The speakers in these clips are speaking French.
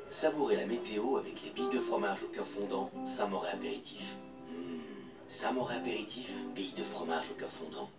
Savourez la météo avec les billes de fromage au cœur fondant, Samoret apéritif. Samoret apéritif, billes de fromage au cœur fondant.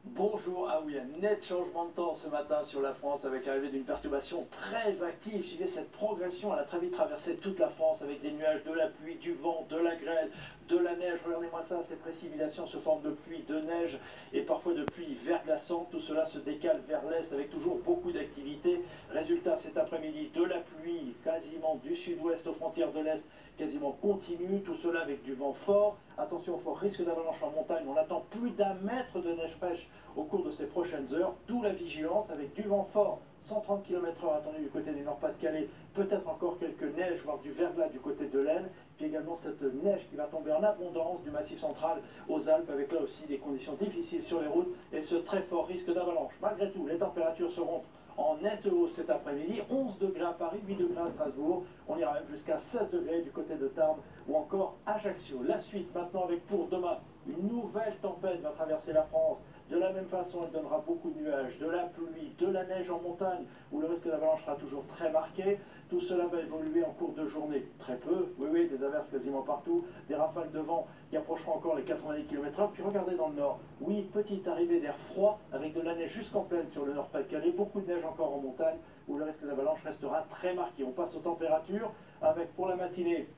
Bonjour, ah oui, un net changement de temps ce matin sur la France avec l'arrivée d'une perturbation très active. Suivez cette progression, elle a très vite traversé toute la France avec des nuages, de la pluie, du vent, de la grêle, de la neige. Regardez-moi ça, ces précipitations se forment de pluie, de neige et parfois de pluie verglaçante. Tout cela se décale vers l'est avec toujours beaucoup d'activité. Résultat, cet après-midi, de la pluie quasiment du sud-ouest aux frontières de l'est, quasiment continue. Tout cela avec du vent fort. Attention au fort risque d'avalanche en montagne. On attend plus d'1 mètre de neige fraîche au cours de ces prochaines heures, d'où la vigilance avec du vent fort, 130 km/h attendu du côté du Nord-Pas-de-Calais, peut-être encore quelques neiges, voire du verglas du côté de l'Aisne, puis également cette neige qui va tomber en abondance du Massif central aux Alpes, avec là aussi des conditions difficiles sur les routes et ce très fort risque d'avalanche. Malgré tout, les températures seront en nette hausse cet après-midi, 11 degrés à Paris, 8 degrés à Strasbourg, on ira même jusqu'à 16 degrés du côté de Tarbes ou encore Ajaccio. La suite maintenant avec pour demain, une nouvelle tempête va traverser la France. De la même façon, elle donnera beaucoup de nuages, de la pluie, de la neige en montagne, où le risque d'avalanche sera toujours très marqué. Tout cela va évoluer en cours de journée. Très peu, oui, des averses quasiment partout, des rafales de vent qui approcheront encore les 90 km/h. Puis regardez dans le nord, oui, petite arrivée d'air froid, avec de la neige jusqu'en pleine sur le Nord-Pas-de-Calais, beaucoup de neige encore en montagne, où le risque d'avalanche restera très marqué. On passe aux températures, avec pour la matinée,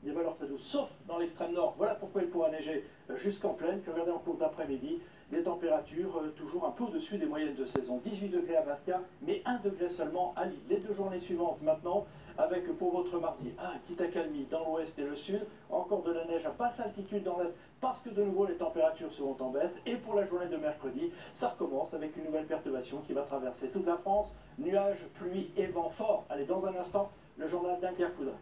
des valeurs très douces, sauf dans l'extrême nord. Voilà pourquoi il pourra neiger jusqu'en plaine. Puis regardez en cours d'après-midi, des températures toujours un peu au-dessus des moyennes de saison. 18 degrés à Bastia, mais 1 degré seulement à Lille. Les 2 journées suivantes maintenant, avec pour votre mardi, quitte accalmie dans l'ouest et le sud, encore de la neige à basse altitude dans l'est, parce que de nouveau les températures seront en baisse. Et pour la journée de mercredi, ça recommence avec une nouvelle perturbation qui va traverser toute la France. Nuages, pluie et vent fort. Allez, dans un instant, le journal d'Anne-Claire Coudray.